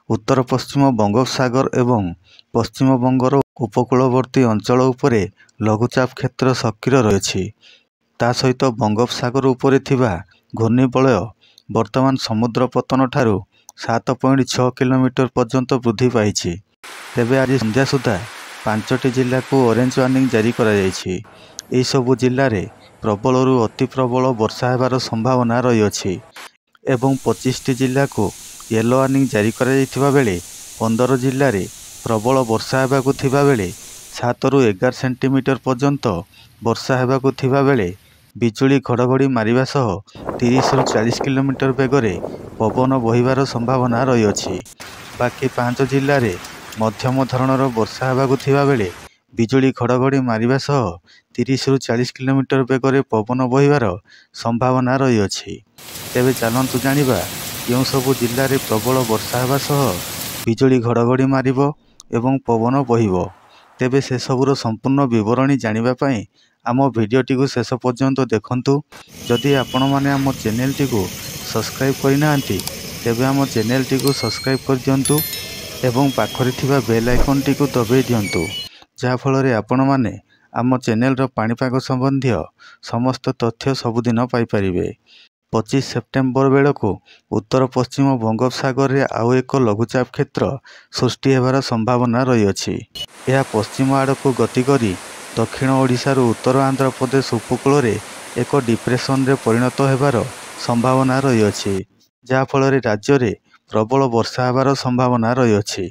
उत्तर पश्चिम बंगोपसागर एवं पश्चिमबंगर उपकूलवर्ती अंचल उपरे लघुचाप क्षेत्र सक्रिय रही। ता सहित बंगोपसागर उपरे थिबा घूर्णिबलय वर्तमान समुद्र पतन ठारू 7.6 किलोमीटर पर्यंत वृद्धि पाई। तेबे आज संध्या सुधा 5टी जिला को ऑरेंज वार्निंग जारी करा जायछि। एही सबु जिल्ला रे प्रबलरू अति प्रबल वर्षा हेबार संभावना रही अछि एवं 25टी जिला को येलो वार्निंग जारी करा जायथिबा बेले 15 जिल्ला रे प्रबल वर्षा हेबाकु थिबा बेले 7 ରୁ 11 सेंटीमीटर पर्यंत वर्षा हेबाकु थिबा बेले बिजुली घड़घड़ी मारिबा सह 30 ରୁ 40 किलोमीटर बेगरे पवन बहिबार संभावना रही अछि। बाकी 5 जिल्ला रे मध्यम धरणर वर्षा हेबाकु थिबा बेले बिजुली घड़घड़ी मारिबा सह 30 ରୁ 40 किलोमीटर बेगरे पवन बहिबार संभावना रही अछि। तेबे चलंतु जानिबा केउं सबु जिल्ला रे प्रबल वर्षा हेबा सह बिजुली घड़घड़ी मारिबो एवं पवन बहिबो। तेबे से सबुर संपूर्ण विवरणी जानिबा पई आम भिडियोटी को शेष पर्यंत देखंतु। जदि आपण माने आम चैनलटी को सब्सक्राइब करिनांती तेबे आम चैनलटी को सब्सक्राइब कर दियंतु एवं पाखरे थिबा बेल आइकन टी को दबाई दियंतु, जहा फल रे आपण माने आम चैनल रो पाणीपाग संबंधी समस्त तथ्य सबुदिन पाई परिबे। 25 सेप्टेम्बर बेलू उत्तर पश्चिम बंगोपसागर रे आउ एक लघुचाप क्षेत्र सृष्टि हेबार संभावना रही अछि। यह पश्चिम आड़ को गति करी दक्षिण ओडिशार उत्तर आंध्र प्रदेश उपकूल रे एक डिप्रेशन रे परिणत हेबार संभावना रही अछि, जहा फल रे राज्य रे प्रबल वर्षा हेबार संभावना रही अछि।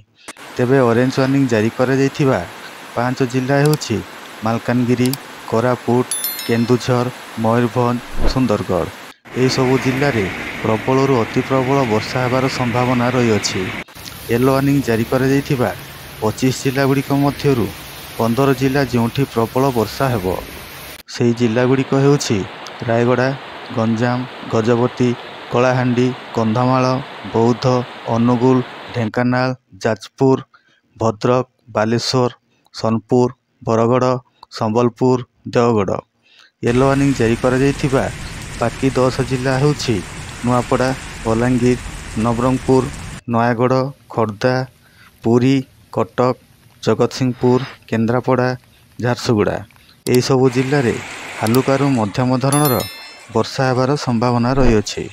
तेबे ऑरेंज वार्निंग जारी करा जायथिबा 5 जिला हेउछि मालकानगिरी, कोरापुट, केन्दुझर, मयूरभंज, सुंदरगढ़। एही सबु जिल्ला रे प्रबलरू अति प्रबल वर्षा हेबार संभावना रही अछि। येलो वार्निंग जारी करा जायथिबा 25 जिला गुड़िक मध्यरु 15 जिला जोंठी प्रबल वर्षा हेबो। सेही जिला गुड़िक हेउछि रायगड़ा, गंजाम, गजपति, कलाहांडी, कंधमाल, बौद्ध, अनुगुल, ढेंकानाल, जाजपुर, भद्रक, बालेश्वर, सोनपुर, बरगड़, संबलपुर, देवगढ़। येलो वार्निंग जारी करा जायथिबा बाकी 10 जिला हेउछि नुआपड़ा, बलांगीर, नवरंगपुर, नयागढ़, खोर्धा, पुरी, कटक, जगतसिंहपुर, केन्द्रापड़ा, झारसुगुड़ा। एही सबु जिल्ला रे हालुकारु मध्यम धरणर वर्षा हेबार संभावना रही अछि।